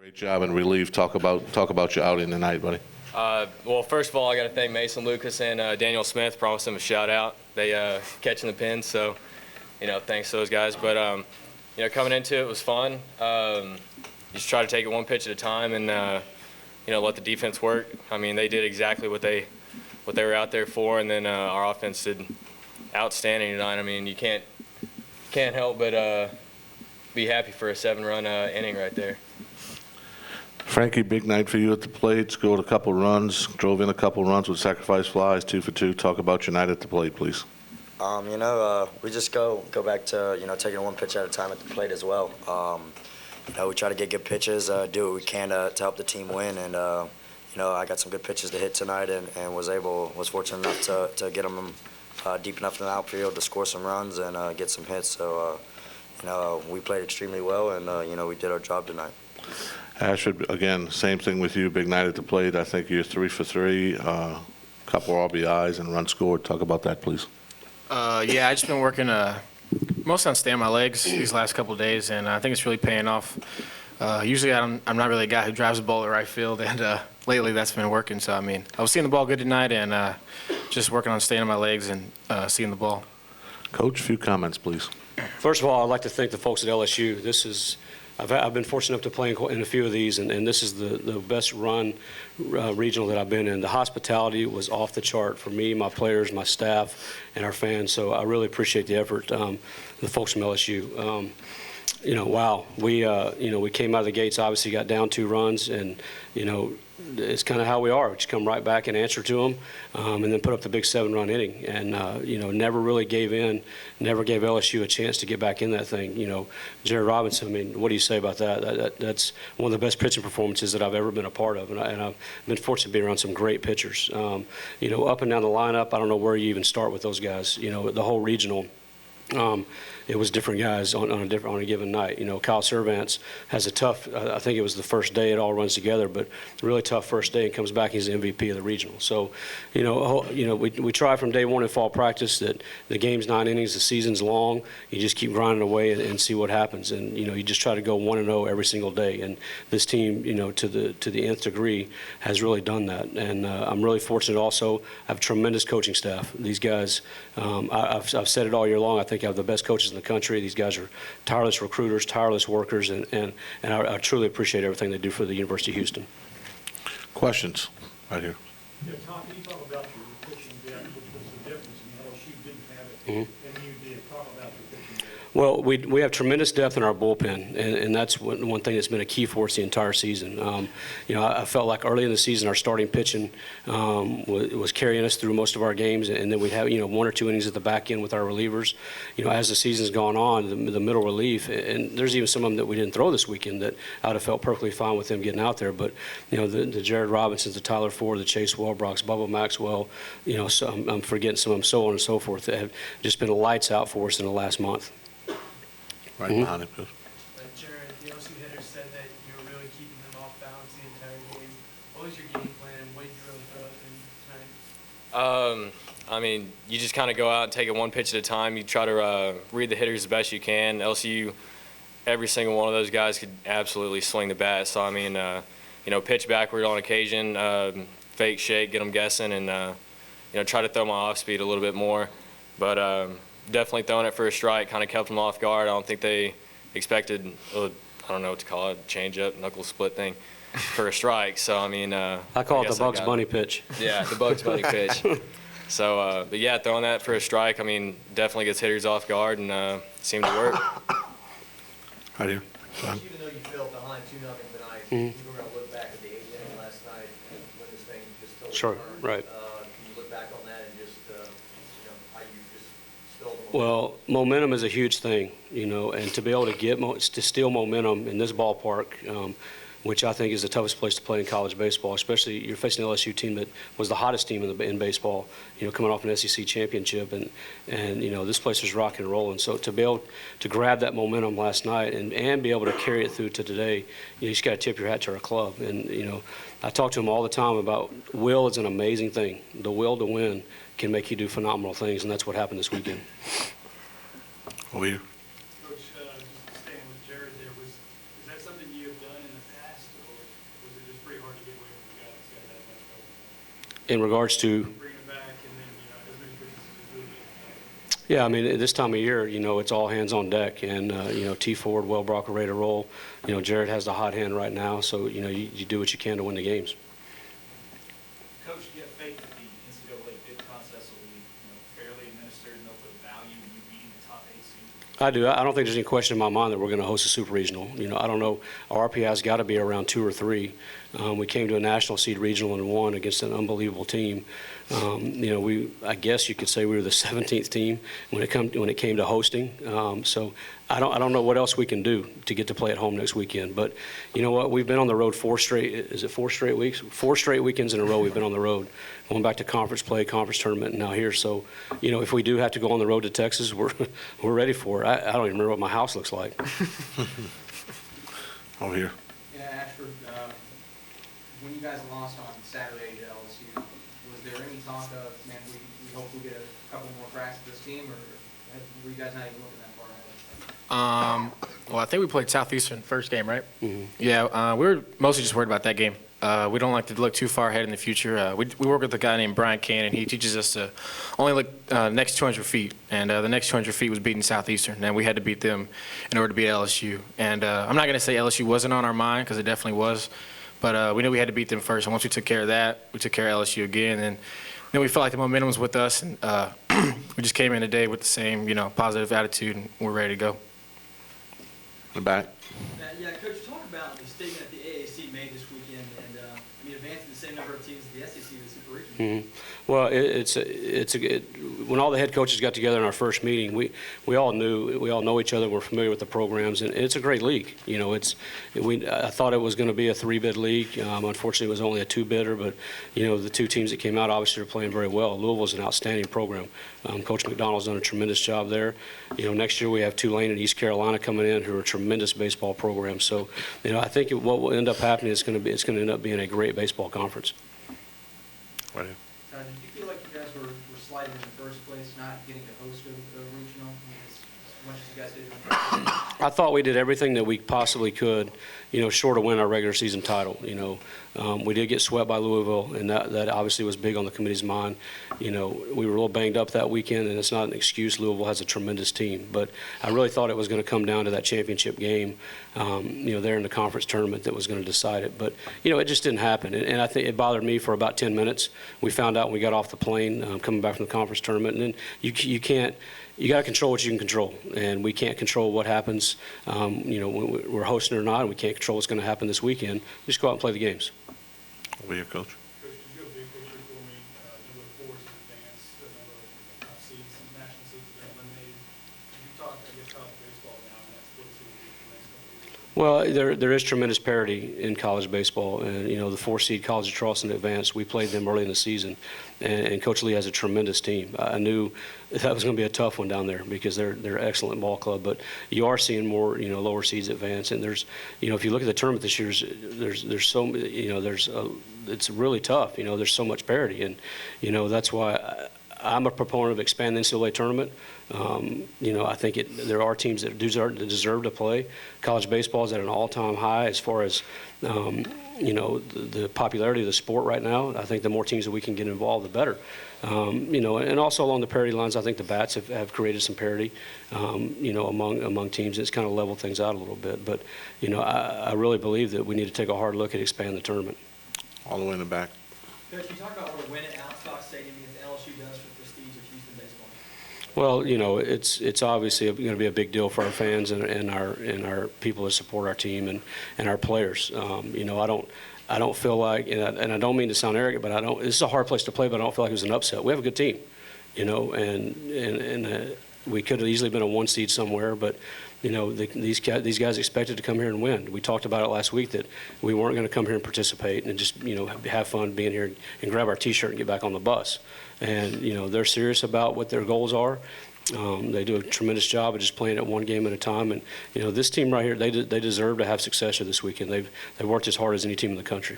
Great job in relief. Talk about your outing tonight, buddy. Well, first of all, I got to thank Mason Lucas and Daniel Smith. Promised them a shout out. They catching the pins, so thanks to those guys. But coming into it was fun. Just try to take it one pitch at a time and let the defense work. I mean, they did exactly what they were out there for, and then our offense did outstanding tonight. I mean, you can't help but be happy for a 7-run inning right there. Frankie, big night for you at the plate. Scored a couple runs, drove in a couple runs with sacrifice flies, 2 for 2. Talk about your night at the plate, please. We just go back to taking it one pitch at a time at the plate as well. We try to get good pitches, do what we can to help the team win, and I got some good pitches to hit tonight, and was fortunate enough to get them deep enough in the outfield to score some runs and get some hits. So we played extremely well, and we did our job tonight. Ashford, again, same thing with you. Big night at the plate. I think you're 3 for 3, couple RBIs and runs scored. Talk about that, please. Yeah, I just been working mostly on staying on my legs these last couple of days, and I think it's really paying off. Usually I'm not really a guy who drives the ball to right field, and lately that's been working. So, I mean, I was seeing the ball good tonight and just working on staying on my legs and seeing the ball. Coach, a few comments, please. First of all, I'd like to thank the folks at LSU. I've been fortunate enough to play in a few of these, and this is the best run regional that I've been in. The hospitality was off the chart for me, my players, my staff, and our fans. So I really appreciate the effort, the folks from LSU. Wow, we came out of the gates, obviously got down 2 runs, and it's kind of how we are. We just come right back and answer to them, and then put up the big 7-run inning, and never really gave in, never gave LSU a chance to get back in that thing. Jared Robinson, I mean, what do you say about that? That's one of the best pitching performances that I've ever been a part of, and I've been fortunate to be around some great pitchers. Up and down the lineup, I don't know where you even start with those guys. The whole regional. It was different guys on a given night. Kyle Servants has a tough. I think it was the first day it all runs together, but a really tough first day and comes back. He's the MVP of the regional. So, we try from day one in fall practice that the game's 9 innings, the season's long. You just keep grinding away and see what happens, and you just try to go 1-0 every single day. And this team, to the nth degree, has really done that. And I'm really fortunate. Also, I have a tremendous coaching staff. These guys, I've said it all year long. I think I have the best coaches in the country. These guys are tireless recruiters, tireless workers, and I truly appreciate everything they do for the University of Houston. Questions? Right here. Yeah, Tom, can you talk about your pitching depth, which was the difference? LSU didn't have it, and you did. Talk about your pitching depth. Well, we have tremendous depth in our bullpen, and that's one thing that's been a key for us the entire season. I felt like early in the season our starting pitching was carrying us through most of our games, and then we'd have 1 or 2 innings at the back end with our relievers. As the season's gone on, the middle relief, and there's even some of them that we didn't throw this weekend that I would have felt perfectly fine with them getting out there. But the Jared Robinsons, the Tyler Ford, the Chase Welbrocks, Bubba Maxwell, so I'm forgetting some of them, so on and so forth, that have just been lights out for us in the last month. Right behind him. Jared, the LSU hitters said that you were really keeping them off balance the entire game. What was your game plan, and what did you really throw at them tonight? I mean, you just kind of go out and take it one pitch at a time. You try to read the hitters the best you can. LSU, every single one of those guys could absolutely swing the bat. So, I mean, pitch backward on occasion, fake shake, get them guessing, and, try to throw my off speed a little bit more. But definitely throwing it for a strike kind of kept them off guard. I don't think they expected, I don't know what to call it, change-up, knuckle split thing for a strike. So, I mean, I call it the Bugs Bunny pitch. Yeah, the Bugs Bunny pitch. So, but yeah, throwing that for a strike, I mean, definitely gets hitters off guard and seemed to work. Right here. Even though you fell behind 2-0 tonight, you were going to look back at the 8th inning last night and when this thing just totally Sure, turned. right. Can you look back on that and just, how you just stole the momentum? Well, momentum is a huge thing, and to be able to steal momentum in this ballpark, which I think is the toughest place to play in college baseball, especially you're facing an LSU team that was the hottest team in baseball, coming off an SEC championship, and this place was rocking and rolling. So to be able to grab that momentum last night and be able to carry it through to today, you just got to tip your hat to our club. And I talk to them all the time about will is an amazing thing. The will to win can make you do phenomenal things, and that's what happened this weekend. Over here. Coach, just staying with Jared there, is that something you have done in the past, pretty hard to get away with a guy that's got that much going. In regards to, Bring him back and then, as many pitches as you do again. yeah, I mean, at this time of year, it's all hands on deck, and, T. Ford, Wellbrock are ready to roll. Jared has the hot hand right now, so, you do what you can to win the games. Coach, do you have faith that the NCAA bid process will be, fairly administered and they'll put value in you beating the top 8 seed? I do. I don't think there's any question in my mind that we're going to host a super regional. I don't know. Our RPI's got to be around 2 or 3. We came to a national seed regional and won against an unbelievable team. I guess you could say we were the 17th team when it came to hosting. So I don't know what else we can do to get to play at home next weekend. But you know what? We've been on the road 4 straight weeks? 4 straight weekends in a row we've been on the road, going back to conference play, conference tournament, and now here. So, if we do have to go on the road to Texas, we're ready for it. I don't even remember what my house looks like. Over here. Yeah, Ashford, when you guys lost on Saturday to LSU, was there any talk of, man, we hope we get a couple more cracks at this team, or were you guys not even looking that far ahead? Well, I think we played Southeastern first game, right? Mm-hmm. Yeah, we were mostly just worried about that game. We don't like to look too far ahead in the future. We work with a guy named Brian Cannon. He teaches us to only look next 200 feet, and the next 200 feet was beating Southeastern, and we had to beat them in order to beat LSU. And I'm not going to say LSU wasn't on our mind, because it definitely was, but we knew we had to beat them first. And once we took care of that, we took care of LSU again, and then we felt like the momentum was with us, and we just came in today with the same, positive attitude, and we're ready to go. In the back. Yeah, Coach, talk about the statement that the AAC made this weekend, and advancing the same number of teams as the SEC to the Super Regional. Mm-hmm. Well, when all the head coaches got together in our first meeting, we all know each other. We're familiar with the programs, and it's a great league. I thought it was going to be a 3-bid league. Unfortunately, it was only a 2-bidder, but the 2 teams that came out obviously are playing very well. Louisville's an outstanding program. Coach McDonald's done a tremendous job there. Next year we have Tulane and East Carolina coming in, who are tremendous baseball programs. So, I think what will end up happening is it's going to end up being a great baseball conference. Right here. Did you feel like you guys were slighted in the first place, not getting to host a regional, as much as you guys did? I thought we did everything that we possibly could, short of winning our regular season title. We did get swept by Louisville, and that obviously was big on the committee's mind. We were a little banged up that weekend, and it's not an excuse. Louisville has a tremendous team, but I really thought it was going to come down to that championship game, there in the conference tournament that was going to decide it. But it just didn't happen, and I think it bothered me for about 10 minutes. We found out when we got off the plane coming back from the conference tournament, and then you can't. You got to control what you can control, and we can't control what happens, when we're hosting or not, and we can't control what's going to happen this weekend. Just go out and play the games. Over here, Coach. Coach, could you go big picture for me? Number of 4s in advance, the number of top seeds, national seeds that are eliminated. Could you talk, about baseball now, and that's what it's going to be for the next couple of years? Well, there is tremendous parity in college baseball, and the 4-seed College of Charleston Advance, we played them early in the season, and Coach Lee has a tremendous team. I knew that was going to be a tough one down there because they're an excellent ball club, but you are seeing more lower seeds advance, and there's if you look at the tournament this year, there's so it's really tough. There's so much parity, and that's why I'm a proponent of expanding the NCAA tournament. I think there are teams that deserve to play. College baseball is at an all-time high as far as the popularity of the sport right now. I think the more teams that we can get involved, the better. And also along the parity lines, I think the bats have created some parity, among teams. It's kind of leveled things out a little bit. But, I really believe that we need to take a hard look at expanding the tournament. All the way in the back. Coach, can you talk about what a win at Alstock Stadium against LSU does for the prestige of Houston baseball? Well, it's obviously going to be a big deal for our fans and our people that support our team and our players. I don't feel like, and I don't mean to sound arrogant, but this is a hard place to play, but I don't feel like it was an upset. We have a good team, and we could have easily been a 1-seed somewhere, but these guys expected to come here and win. We talked about it last week that we weren't going to come here and participate and just have fun being here and grab our T-shirt and get back on the bus. And they're serious about what their goals are. They do a tremendous job of just playing it one game at a time. And this team right here, they deserve to have success this weekend. They've worked as hard as any team in the country.